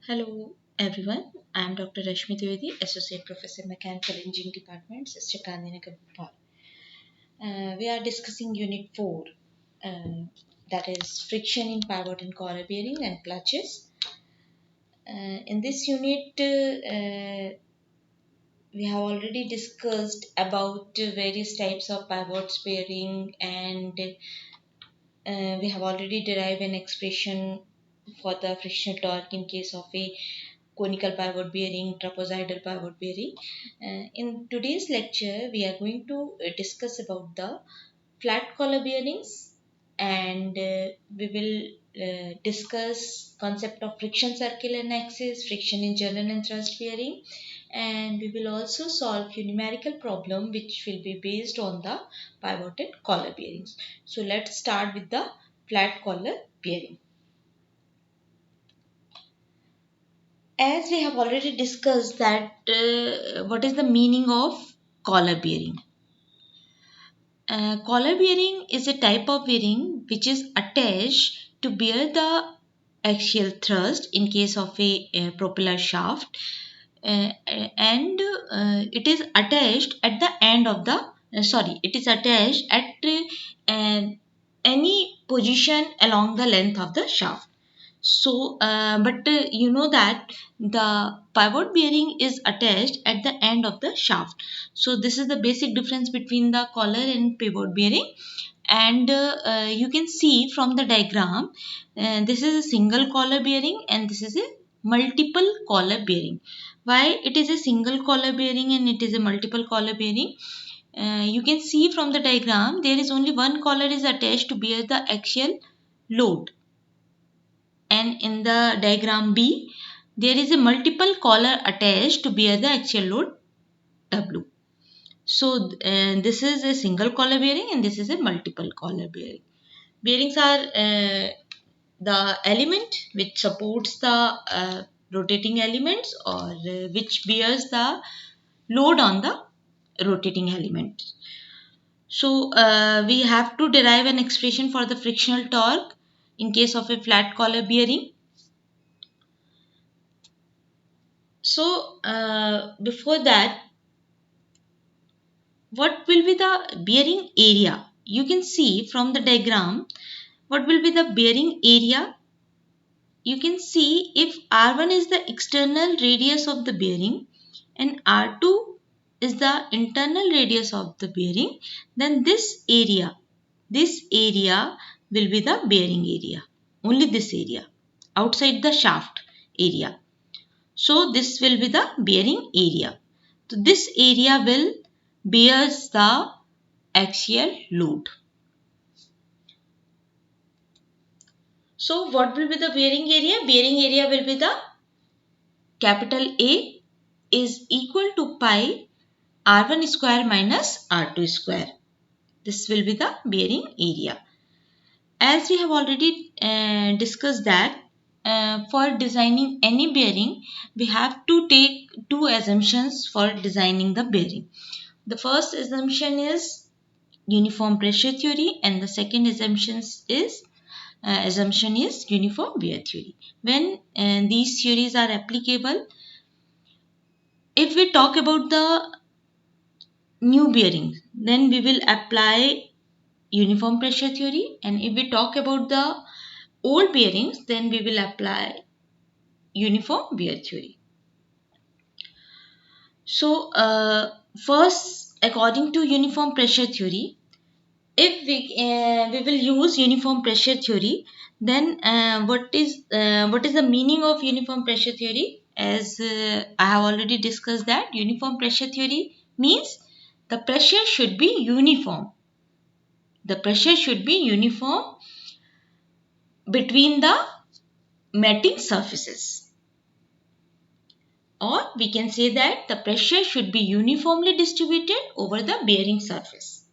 Hello everyone, I am Dr. Rashmi Dwivedi, Associate Professor Mechanical Engineering Department, Sister Gandhinagar, Bhopal. We are discussing Unit 4, that is Friction in Pivot and Collar Bearing and Clutches. In this unit, we have already discussed about various types of pivots bearing, and we have already derived an expression for the frictional torque in case of a conical pivot bearing, trapezoidal pivot bearing. In today's lecture, we are going to discuss about the flat collar bearings, and we will discuss concept of friction circle and axis, friction in journal and thrust bearing, and we will also solve few numerical problem which will be based on the pivoted collar bearings. So let's start with the flat collar bearing. As we have already discussed that what is the meaning of collar bearing. Collar bearing is a type of bearing which is attached to bear the axial thrust in case of a propeller shaft, and it is attached at the end of the it is attached at uh, any position along the length of the shaft. So, but you know that the pivot bearing is attached at the end of the shaft. So, this is the basic difference between the collar and pivot bearing. And you can see from the diagram, this is a single collar bearing and this is a multiple collar bearing. Why it is a single collar bearing and it is a multiple collar bearing? You can see from the diagram, there is only one collar is attached to bear the axial load, and in the diagram B, there is a multiple collar attached to bear the axial load W. So this is a single collar bearing and this is a multiple collar bearing. Bearings are the element which supports the rotating elements, or which bears the load on the rotating element. So we have to derive an expression for the frictional torque in case of a flat collar bearing. So, before that, what will be the bearing area? You can see from the diagram what will be the bearing area. You can see if R1 is the external radius of the bearing and R2 is the internal radius of the bearing, then this area will be the bearing area. Only this area, outside the shaft area. So this will be the bearing area. So this area will bears the axial load. So what will be the bearing area? Bearing area will be the capital A is equal to pi R1 square minus R2 square. This will be the bearing area. As we have already discussed that for designing any bearing, we have to take two assumptions for designing the bearing. The first assumption is uniform pressure theory, and the second assumption is uniform wear theory. When these theories are applicable, if we talk about the new bearing, then we will apply uniform pressure theory, and if we talk about the old bearings, then we will apply uniform wear theory. So first, according to uniform pressure theory, if we will use uniform pressure theory, then what is the meaning of uniform pressure theory? As I have already discussed that uniform pressure theory means the pressure should be uniform. The pressure should be uniform between the matting surfaces, or we can say that the pressure should be uniformly distributed over the bearing surface.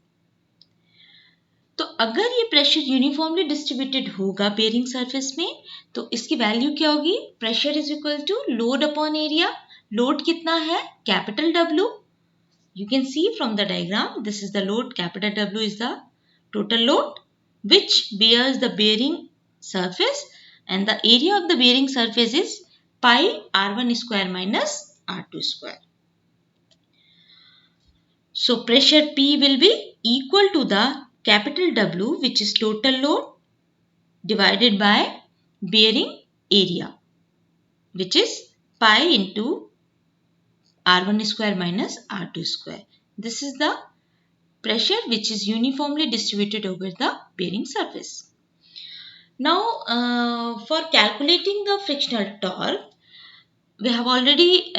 तो अगर ये pressure uniformly distributed होगा bearing surface में, तो इसकी value क्या होगी? Pressure is equal to load upon area. Load कितना है? Capital W. You can see from the diagram, this is the load. Capital W is the total load which bears the bearing surface, and the area of the bearing surface is pi r1 square minus r2 square. So pressure P will be equal to the capital W, which is total load, divided by bearing area, which is pi into r1 square minus r2 square. This is the pressure which is uniformly distributed over the bearing surface. Now, for calculating the frictional torque, we have already,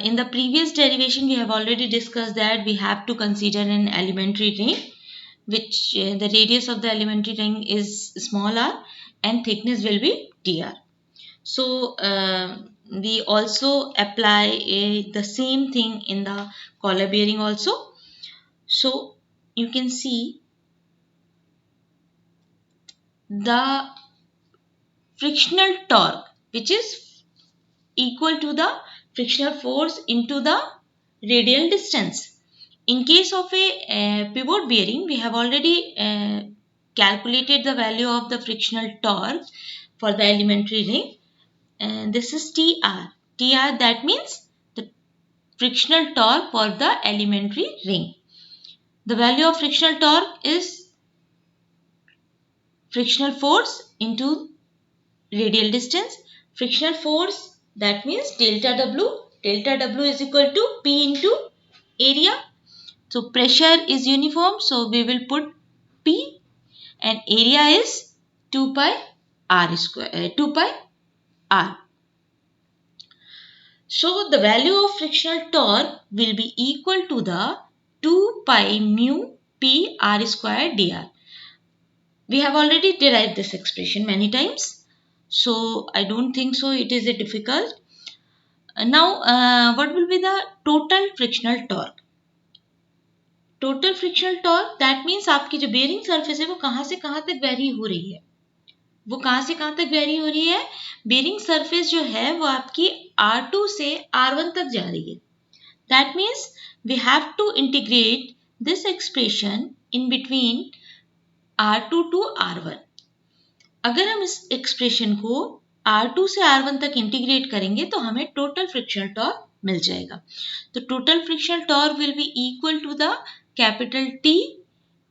in the previous derivation, we have already discussed that we have to consider an elementary ring, which the radius of the elementary ring is small r and thickness will be dr. So, we also apply the same thing in the collar bearing also. So, you can see the frictional torque, which is equal to the frictional force into the radial distance. In case of a pivot bearing, we have already calculated the value of the frictional torque for the elementary ring, and this is TR. TR, that means the frictional torque for the elementary ring. The value of frictional torque is frictional force into radial distance. Frictional force, that means delta W. Delta W is equal to P into area. So pressure is uniform, so we will put P, and area is 2 pi r square, 2 pi r. So the value of frictional torque will be equal to the 2 pi mu P r square dr. We have already derived this expression many times, so I don't think so it is a difficult. Now, what will be the total frictional torque? Total frictional torque, that means आपकी जो bearing surface है वो कहाँ से कहाँ तक very हो रही है, वो कहाँ से कहाँ तक वेरी हो रही है? बेयरिंग सरफेस जो है वो आपकी R2 से R1 तक जा रही है. That means we have to integrate this expression in between R2 to R1. अगर हम इस एक्सप्रेशन को R2 से R1 तक इंटीग्रेट करेंगे तो हमें टोटल फ्रिक्शनल टॉर्क मिल जाएगा. तो total frictional torque will be equal to the capital T,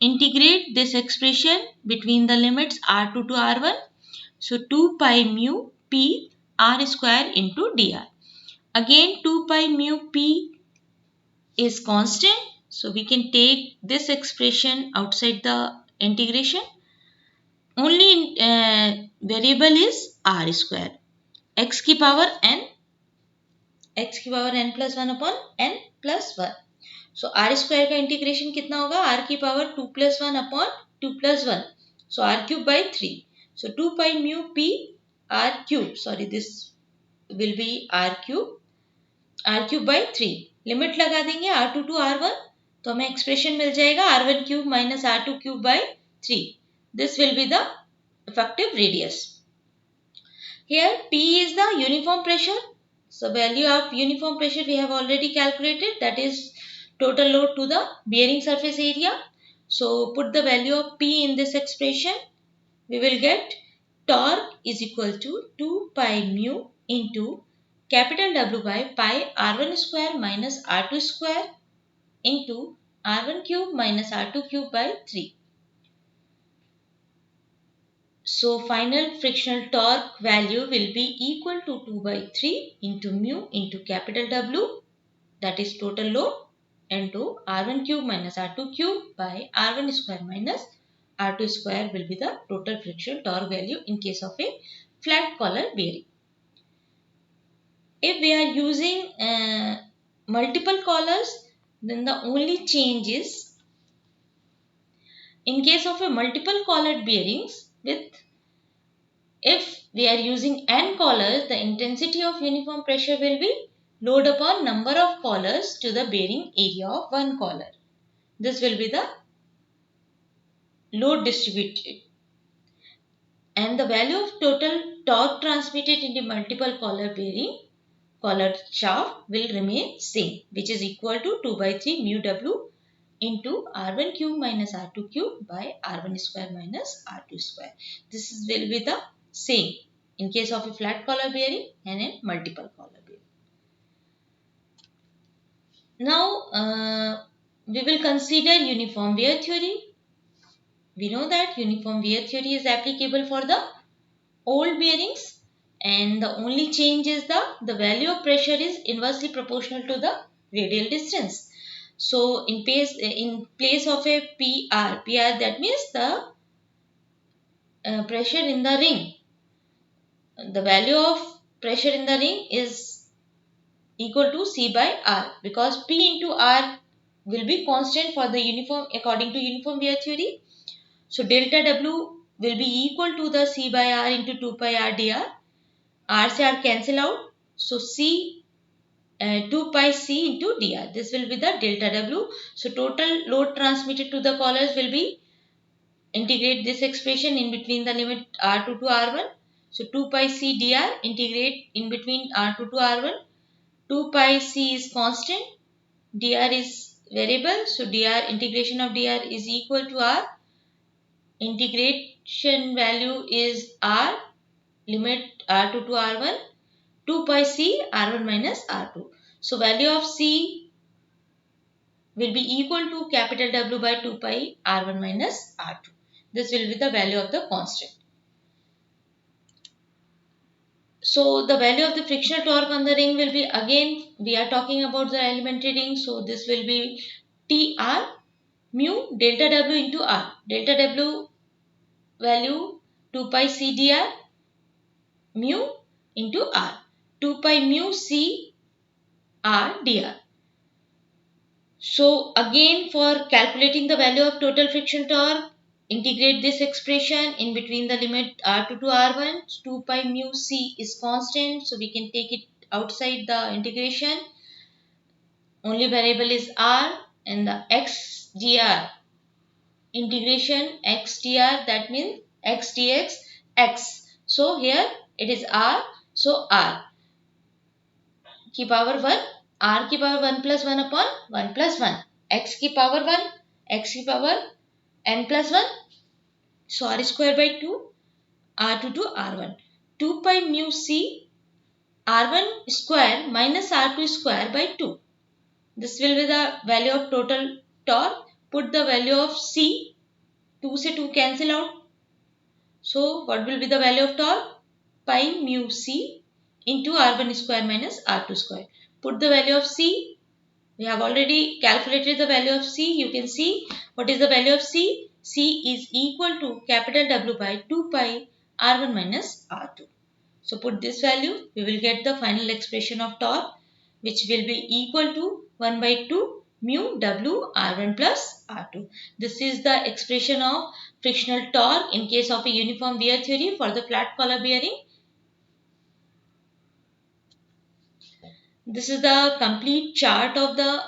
integrate this expression between the limits R2 to R1. So 2 pi mu P R square into dr. Again 2 pi mu P is constant. So we can take this expression outside the integration. Only variable is R square. X की power n. X की power n plus 1 upon n plus 1. So r square का integration कितना होगा? r की power 2 plus 1 upon 2 plus 1. So r cube by 3. So 2 pi mu p r cube. Sorry, this will be r cube. r cube by 3. Limit लगा देंगे r2 to r1 तो हमें expression मिल जाएगा r1 cube minus r2 cube by 3. This will be the effective radius. Here P is the uniform pressure. So value of uniform pressure we have already calculated, that is total load to the bearing surface area. So put the value of P in this expression. We will get torque is equal to 2 pi mu into capital W by pi R1 square minus R2 square into R1 cube minus R2 cube by 3. So final frictional torque value will be equal to 2 by 3 into mu into capital W, that is total load, into R1 cube minus R2 cube by R1 square minus R2 square will be the total frictional torque value in case of a flat collar bearing. If we are using multiple collars, then the only change is, in case of a multiple collared bearings, if we are using n collars, the intensity of uniform pressure will be load upon number of collars to the bearing area of one collar. This will be the load distributed. And the value of total torque transmitted in the multiple collar bearing, collar shaft will remain same, which is equal to 2 by 3 mu W into R1 cube minus R2 cube by R1 square minus R2 square. This will be the same. in case of a flat collar bearing and a multiple collar bearing. Now we will consider uniform wear theory. We know that uniform wear theory is applicable for the old bearings, and the only change is the value of pressure is inversely proportional to the radial distance. So in place of a PR that means the pressure in the ring. The value of pressure in the ring is equal to C by R, because P into R will be constant for the uniform according to uniform wear theory. So delta W will be equal to the C by R into 2 pi R dr. R से R cancel out. So C 2 pi C into dr. This will be the delta W. So total load transmitted to the collars will be, integrate this expression in between the limit R2 to R1. So 2 pi C dr, integrate in between R2 to R1. 2 pi C is constant, dr is variable. So dr, integration of dr is equal to R. Integration value is R, limit R2 to R1. 2 pi C R1 minus R2. So value of C will be equal to capital W by 2 pi R1 minus R2. This will be the value of the constant. So the value of the frictional torque on the ring will be, again we are talking about the elementary ring. So this will be TR mu delta W into R. Delta W value 2 pi C dr mu into R. 2 pi mu C R dr. So again, for calculating the value of total friction torque, integrate this expression in between the limit R2 to R1. 2 pi mu C is constant, so we can take it outside the integration. Only variable is R, and the x dr, integration x dr, that means x dx x. So here it is R, so R की power 1, r की power 1 plus 1 upon 1 plus 1, x की power 1, x की power n plus 1, so r square by 2, r2 to r1. 2 pi mu c r1 square minus r2 square by 2. This will be the value of total torque. Put the value of c, 2 से 2 cancel out. So what will be the value of torque? Pi mu c into r1 square minus r2 square. Put the value of c. We have already calculated the value of c. You can see what is the value of c. C is equal to capital W by 2 pi r1 minus r2. So put this value. We will get the final expression of torque, which will be equal to 1 by 2 mu W r1 plus r2. This is the expression of frictional torque in case of a uniform wear theory for the flat collar bearing. This is the complete chart of the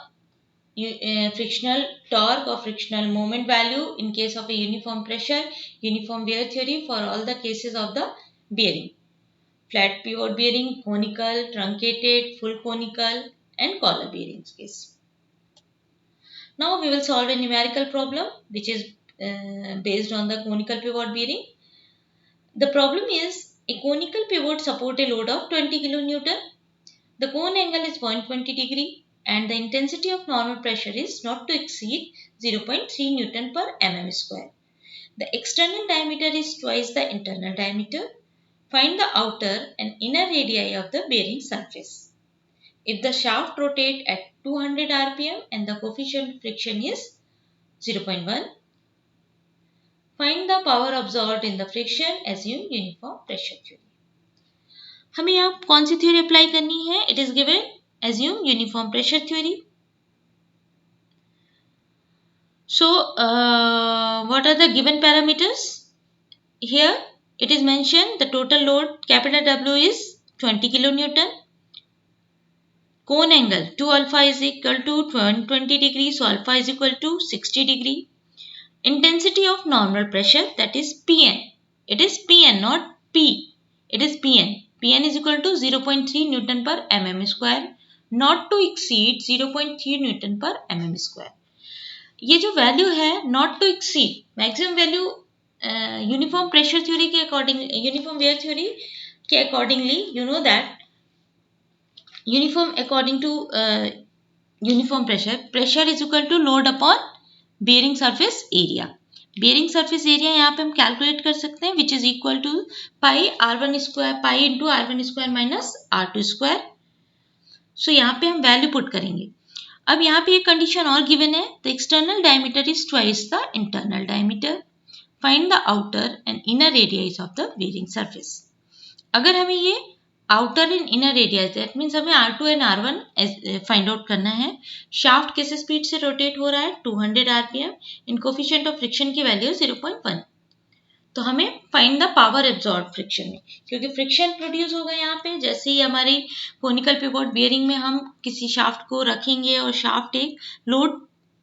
frictional torque or frictional moment value in case of a uniform pressure, uniform wear theory for all the cases of the bearing. Flat pivot bearing, conical, truncated, full conical and collar bearings case. Now we will solve a numerical problem which is based on the conical pivot bearing. The problem is a conical pivot support a load of 20 kN. The cone angle is 120 degree and the intensity of normal pressure is not to exceed 0.3 Newton per mm square. The external diameter is twice the internal diameter. Find the outer and inner radii of the bearing surface. If the shaft rotates at 200 rpm and the coefficient of friction is 0.1, find the power absorbed in the friction. Assume uniform pressure theory. हमें यहाँ कौन सी theory apply करनी है? It is given assume uniform pressure theory. So what are the given parameters? Here it is mentioned the total load capital W is 20 kilonewton. Cone angle 2 alpha is equal to 120 degrees, so alpha is equal to 60 degree. Intensity of normal pressure, that is Pn. It is Pn, not P. It is Pn. Pn is equal to 0.3 Newton per mm square, not to exceed 0.3 Newton per mm square. ये जो value है not to exceed, maximum value uniform pressure theory के according, uniform wear theory accordingly, you know that uniform according to uniform pressure is equal to load upon bearing surface area. Bearing surface area यहाँ पे हम calculate कर सकते हैं which is equal to pi r1 square pi into r1 square minus r2 square. So यहाँ पे हम value put करेंगे. अब यहाँ पे एक कंडीशन और गिवन है, the external diameter is twice the internal diameter. Find the outer and inner radius of the bearing surface. अगर हमें ये outer and inner radius that means हमें R2 and R1 find out करना है. Shaft किस speed से rotate हो रहा है 200 RPM. In coefficient of friction की वैल्यू 0.1. तो हमें find the power absorb friction में, क्योंकि फ्रिक्शन प्रोड्यूस होगा यहाँ पे जैसे ही हमारी कोनिकल पिवोट बेयरिंग में हम किसी शाफ्ट को रखेंगे और शाफ्ट एक लोड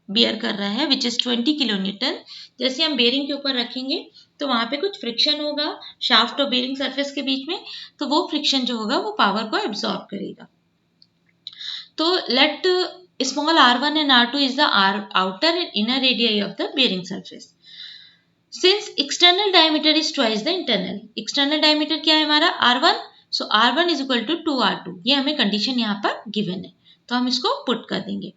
बियर कर रहा है विच इज 20 किलो न्यूटन. जैसे हम बेयरिंग के ऊपर रखेंगे तो वहां पे कुछ फ्रिक्शन होगा शाफ्ट और बेयरिंग सरफेस के बीच में, तो वो फ्रिक्शन जो होगा वो पावर को एब्जॉर्ब करेगा. तो let small r1 and r2 is the outer and inner radius of the bearing surface. Since external diameter is twice the internal, external diameter क्या है हमारा r1, so r1 is equal to 2r2. ये हमें condition यहाँ पर given है तो हम इसको पुट कर देंगे.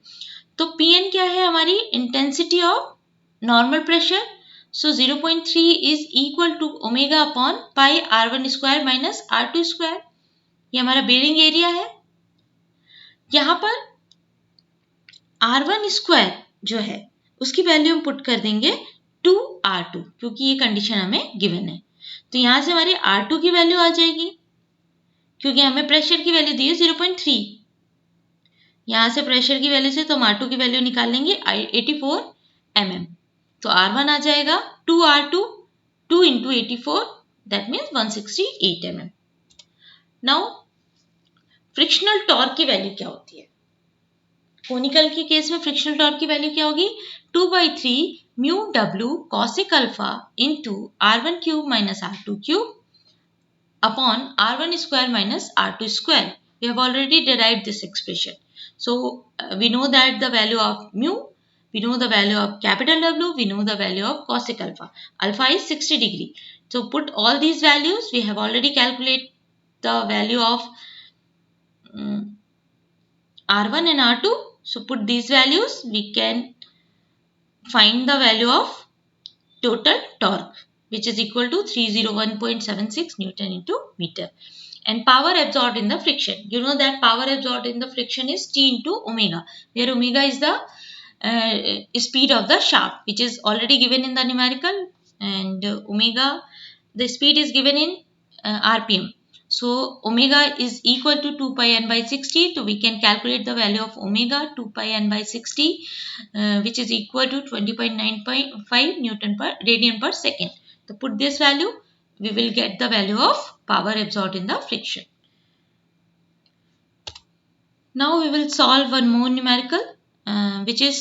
तो Pn क्या है हमारी intensity of normal pressure. So 0.3 is equal to omega upon pi r1 square minus r2 square. ये हमारा बेयरिंग एरिया है. यहाँ पर r1 स्क्वायर जो है उसकी वैल्यू हम पुट कर देंगे 2r2 क्योंकि ये कंडीशन हमें गिवन है. तो यहाँ से हमारी r2 की वैल्यू आ जाएगी क्योंकि हमें प्रेशर की वैल्यू दी है 0.3. यहाँ से प्रेशर की वैल्यू से तो हम R2 की वैल्यू निकाल लेंगे 84 mm. तो R1 आ जाएगा 2R2 2 into 84 that means 168 mm. Now frictional torque की वैल्यू क्या होती है. कोनिकल के केस में फ्रिक्शनल टॉर्क की वैल्यू क्या होगी 2/3 mu W cosic alpha into R1 cube minus R2 cube upon R1 square minus R2 square. We have already derived this expression. So we know that the value of mu, we know the value of capital W, we know the value of cosic alpha. Alpha is 60 degree. So put all these values. We have already calculated the value of R1 and R2. So put these values. We can find the value of total torque, which is equal to 301.76 Newton into meter. And power absorbed in the friction. You know that power absorbed in the friction is T into omega, where omega is the speed of the shaft, which is already given in the numerical, and omega, the speed is given in RPM. So omega is equal to 2 pi n by 60. So we can calculate the value of omega 2 pi n by 60, which is equal to 20.95 Newton per radian per second. So put this value, we will get the value of power absorbed in the friction. Now we will solve one more numerical which is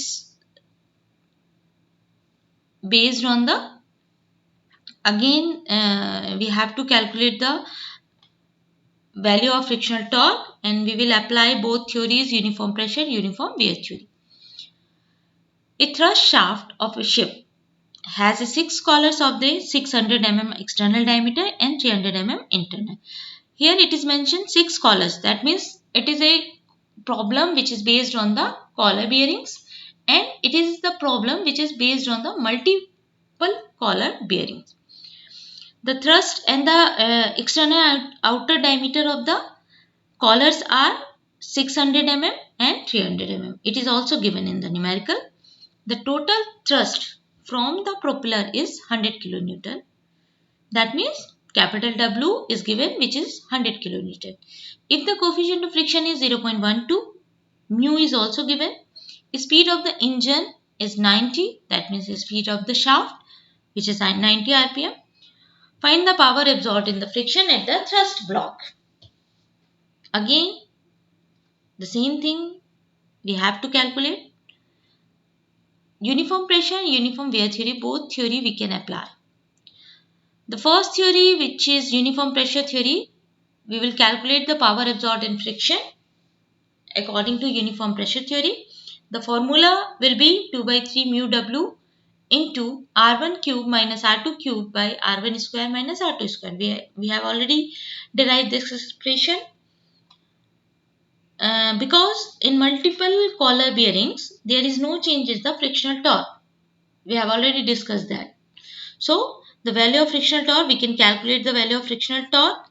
based on the again we have to calculate the value of frictional torque and we will apply both theories, uniform pressure, uniform wear theory. A thrust shaft of a ship has a 6 collars of the 600 mm external diameter and 300 mm internal. Here it is mentioned 6 collars. That means it is a problem which is based on the collar bearings and it is the problem which is based on the multiple collar bearings. The thrust and the external outer diameter of the collars are 600 mm and 300 mm. It is also given in the numerical. The total thrust from the propeller is 100 kilonewton. That means capital W is given which is 100 kilonewton. If the coefficient of friction is 0.12, mu is also given. Speed of the engine is 90, that means the speed of the shaft which is 90 RPM. Find the power absorbed in the friction at the thrust block. Again, the same thing we have to calculate. Uniform pressure, uniform wear theory, both theory we can apply. The first theory, which is uniform pressure theory, we will calculate the power absorbed in friction according to uniform pressure theory. The formula will be 2/3 mu W into R1 cube minus R2 cube by R1 square minus R2 square. We have already derived this expression. Because in multiple collar bearings, there is no change in the frictional torque. We have already discussed that. So, the value of frictional torque, we can calculate the value of frictional torque.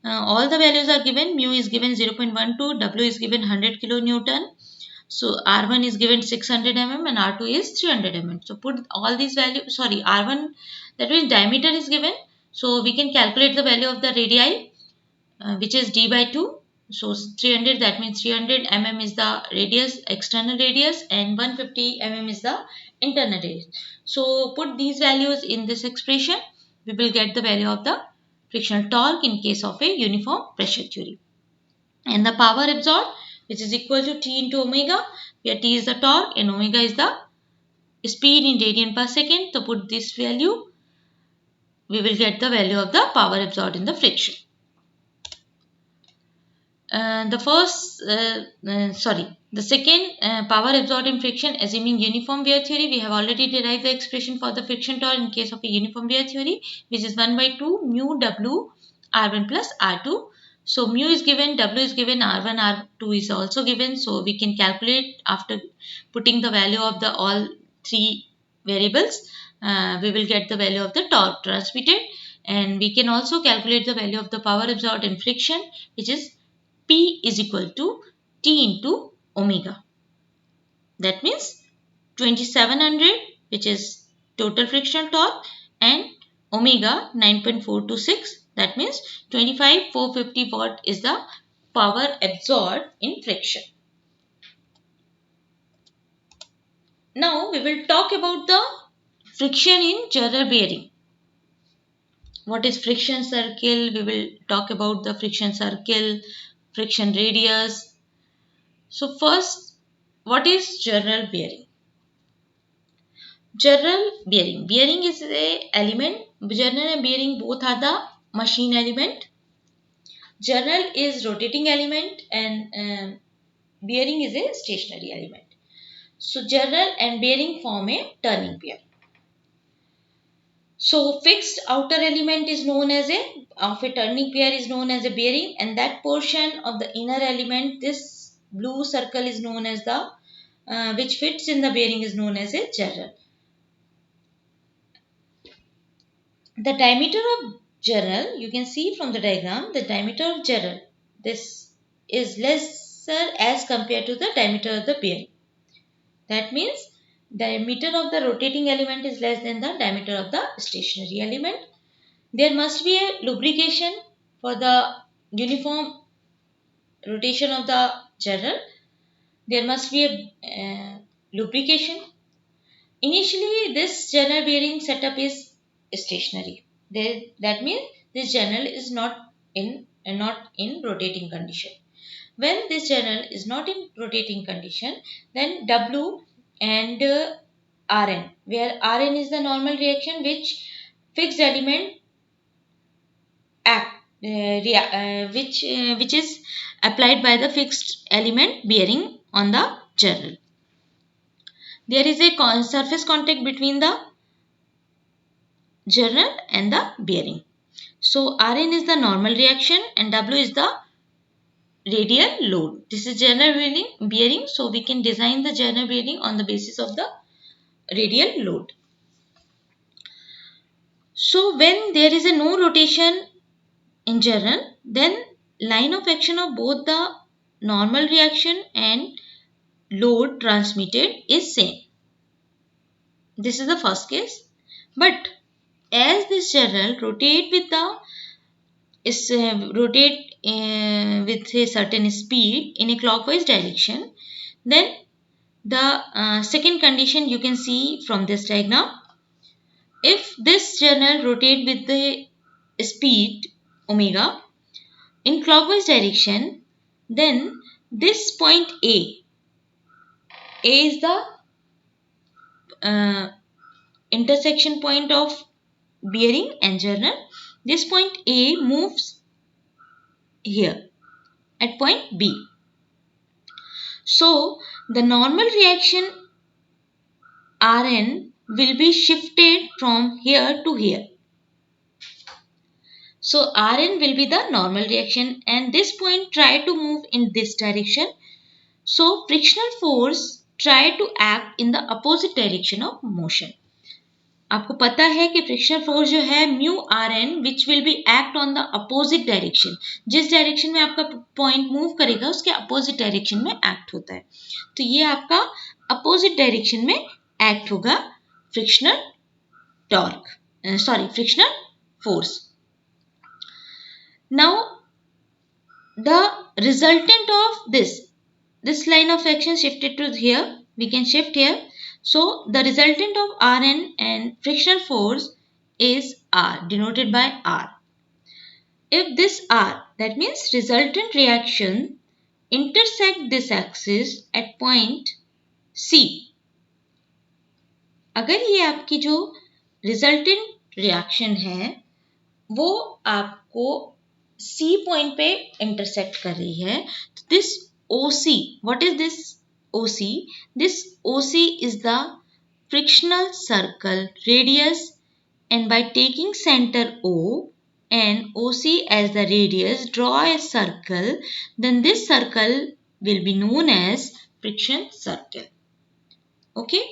All the values are given. Mu is given 0.12, W is given 100 kilonewton. So, R1 is given 600 mm and R2 is 300 mm. So, put all these values, sorry, R1, that means diameter is given. So, we can calculate the value of the radii, which is d by 2. So 300, that means 300 mm is the radius, external radius, and 150 mm is the internal radius. So put these values in this expression, we will get the value of the frictional torque in case of a uniform pressure theory. And the power absorbed, which is equal to T into omega, where T is the torque and omega is the speed in radian per second. To put this value, we will get the value of the power absorbed in the friction. The second power absorbed in friction, assuming uniform wear theory, we have already derived the expression for the friction torque in case of a uniform wear theory, which is 1 by 2 mu W R1 plus R2. So mu is given, W is given, R1, R2 is also given. So we can calculate after putting the value of the all three variables. We will get the value of the torque transmitted, and we can also calculate the value of the power absorbed in friction, which is P is equal to T into omega. That means 2700, which is total frictional torque, and omega 9.426. That means 25,450 watt is the power absorbed in friction. Now we will talk about the friction in general bearing. What is friction circle? We will talk about the friction circle, friction radius. So first, what is general bearing? General bearing. Bearing is a element. General and bearing both are the machine element. General is rotating element and bearing is a stationary element. So general and bearing form a turning pair. So fixed outer element is known as a turning pair is known as a bearing, and that portion of the inner element, this blue circle, is known as the which fits in the bearing is known as a general. The diameter of general, you can see from the diagram, the diameter of general, this is lesser as compared to the diameter of the bearing. That means diameter of the rotating element is less than the diameter of the stationary element. There must be a lubrication for the uniform rotation of the general. There must be a lubrication. Initially, this general bearing setup is stationary. That means this general is not in rotating condition. When this general is not in rotating condition, then W and Rn, where Rn is the normal reaction which fixed element which is applied by the fixed element bearing on the general. There is a surface contact between the general and the bearing. So Rn is the normal reaction and W is the radial load. This is general bearing. So we can design the general bearing on the basis of the radial load. So when there is a no rotation in general, then line of action of both the normal reaction and load transmitted is same. This is the first case. But as this general rotate with a certain speed in a clockwise direction, then the second condition you can see from this diagram. If this general rotate with the speed omega in clockwise direction, then this point A is the intersection point of bearing and general. This point A moves here at point B. So the normal reaction Rn will be shifted from here to here. So Rn will be the normal reaction and this point try to move in this direction. So frictional force try to act in the opposite direction of motion. आपको पता है कि frictional force जो है mu R N which will be act on the opposite direction. जिस direction में आपका point move करेगा उसके अपोजिट डायरेक्शन में एक्ट होता है. तो ये आपका अपोजिट डायरेक्शन में एक्ट होगा frictional torque, frictional force. Now the resultant of this line of action shifted to here, we can shift here. So the resultant of Rn and frictional force is R, denoted by R. If this R, that means resultant reaction, intersect this axis at point C. अगर ये आपकी जो resultant reaction है वो आपको C point पे intersect कर रही है, तो this OC, what is this OC? This OC is the frictional circle radius, and by taking center O and OC as the radius, draw a circle, then this circle will be known as friction circle. Okay,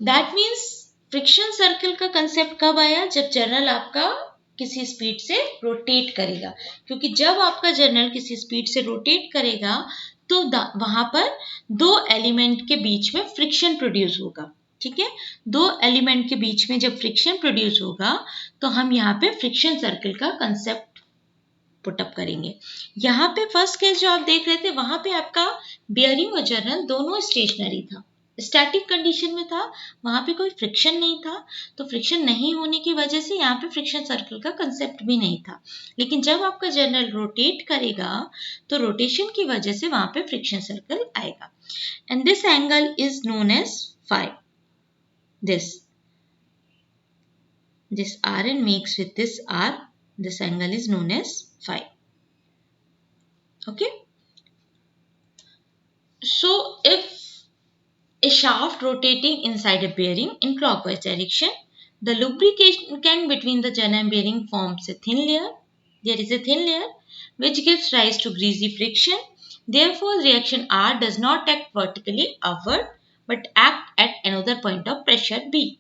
that means friction circle का concept कब आया? जब journal आपका किसी speed से rotate करेगा, क्योंकि जब आपका जर्नल किसी स्पीड से रोटेट करेगा तो वहां पर दो एलिमेंट के बीच में फ्रिक्शन प्रोड्यूस होगा. ठीक है, दो एलिमेंट के बीच में जब फ्रिक्शन प्रोड्यूस होगा तो हम यहाँ पे फ्रिक्शन सर्कल का कंसेप्ट पुटअप करेंगे. यहाँ पे फर्स्ट केस जो आप देख रहे थे वहां पे आपका बियरिंग और जर्नल दोनों स्टेशनरी था, स्टैटिक कंडीशन में था, वहां पे कोई फ्रिक्शन नहीं था. तो फ्रिक्शन नहीं होने की वजह से यहाँ पे फ्रिक्शन सर्कल का कंसेप्ट भी नहीं था. लेकिन जब आपका जर्नल रोटेट करेगा तो रोटेशन की वजह से वहां पे फ्रिक्शन सर्कल आएगा. And this angle is known as phi. this Rn makes with this R, this angle is known as phi. Okay, so if a shaft rotating inside a bearing in clockwise direction, the lubrication between the journal and bearing forms a thin layer. There is a thin layer which gives rise to greasy friction. Therefore, reaction R does not act vertically upward but act at another point of pressure B.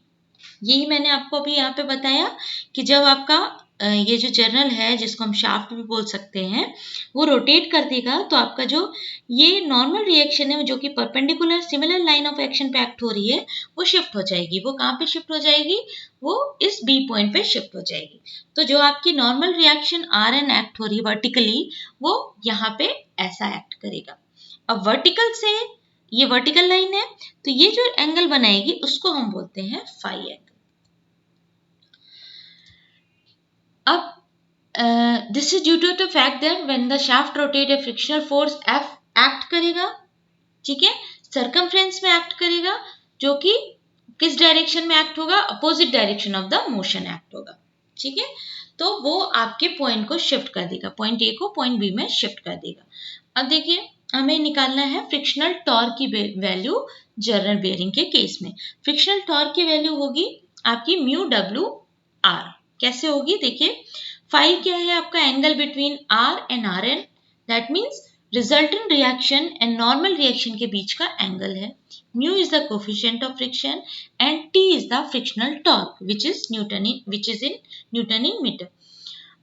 यही मैंने आपको अभी यहाँ पे बताया कि जब आपका ये जो जर्नल है जिसको हम शाफ्ट भी बोल सकते हैं वो रोटेट कर देगा तो आपका जो ये नॉर्मल रिएक्शन है जो कि perpendicular similar line of action पे एक्ट हो रही है वो शिफ्ट हो जाएगी. वो कहाँ पे शिफ्ट हो जाएगी? वो इस बी पॉइंट पे शिफ्ट हो जाएगी. तो जो आपकी normal reaction R N act हो रही है वर्टिकली वो यहाँ पे ऐसा एक्ट करेगा. अब वर्टिकल से ये वर्टिकल लाइन है तो ये जो एंगल बनाएगी उसको हम बोलते हैं फाई एंगल. अब this is due to the fact that when the shaft rotate a frictional force F act करेगा. ठीक है, सर्कमफ्रेंस में एक्ट करेगा जो कि किस डायरेक्शन में एक्ट होगा? Opposite direction of the motion act होगा. ठीक है, तो वो आपके पॉइंट को शिफ्ट कर देगा, पॉइंट ए को पॉइंट बी में शिफ्ट कर देगा. अब देखिए हमें निकालना है फ्रिक्शनल टॉर्क की वैल्यू जर्नल बेयरिंग के केस में. फ्रिक्शनल टॉर्क की वैल्यू होगी आपकी म्यू डब्ल्यू आर. कैसे होगी? देखिए फाई क्या है? आपका angle between R and R N, that means resultant reaction and normal reaction के बीच का एंगल है. Mu is the coefficient of friction and T is the frictional torque which is in Newton in meter.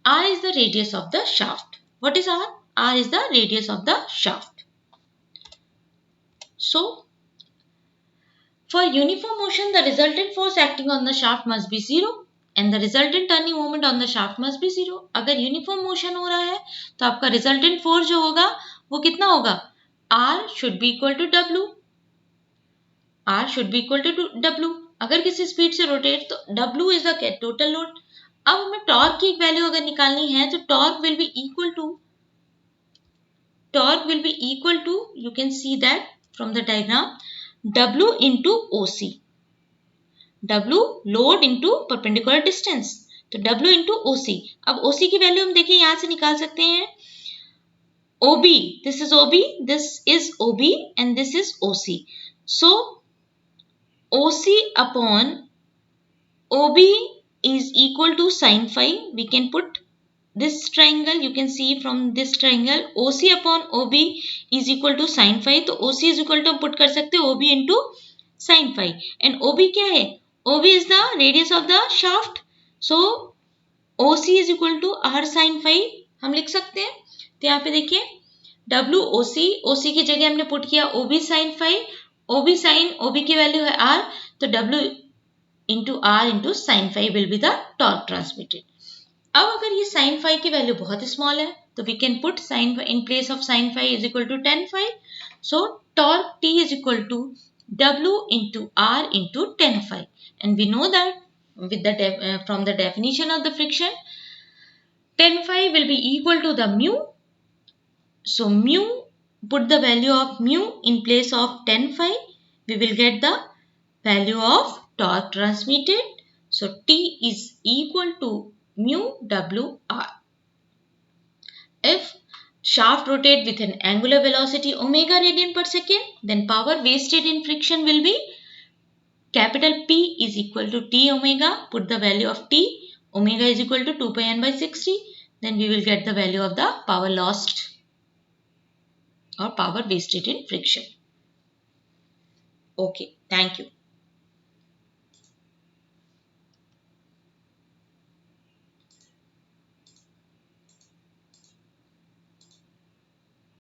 R is the radius of the shaft. What is R? R is the radius of the shaft. So for uniform motion the resultant force acting on the shaft must be 0 and the resultant turning moment on the shaft must be 0. अगर uniform motion हो रहा है तो आपका resultant force जो होगा वो कितना होगा? R should be equal to W. R should be equal to W. अगर किसी स्पीड से रोटेट तो W is the total load. अब हमें टॉर्क की वैल्यू अगर निकालनी है तो torque will be equal to you can see that from the diagram W into OC. W load into perpendicular distance. तो W into OC. अब OC की वैल्यू हम देखिए यहाँ से निकाल सकते हैं. OB, this is OB, this is OB and this is OC. So OC upon OB is equal to sin phi. We can put this triangle, you can see from this triangle OC upon OB is equal to sin phi. तो OC is equal to put कर सकते OB into sin phi. And OB क्या है? OB is the radius of the shaft. So OC is equal to R sin phi हम लिख सकते हैं. तो यहाँ पे देखिए WOC, OC की जगह हमने पुट किया OB sin phi. OB sin OB की वैल्यू है R, तो W into R into sin phi will be the torque transmitted. अब अगर ये sin phi की वैल्यू बहुत स्मॉल है तो we can put sin phi in place of sin phi is equal to tan phi. So torque T is equal to W into R into tan phi. And we know that with the from the definition of the friction, tan phi will be equal to the mu. So mu, put the value of mu in place of tan phi, we will get the value of torque transmitted. So T is equal to mu WR. If shaft rotate with an angular velocity omega radian per second, then power wasted in friction will be capital P is equal to T omega. Put the value of T. Omega is equal to 2 pi n by 60. Then we will get the value of the power lost or power wasted in friction. Okay, thank you.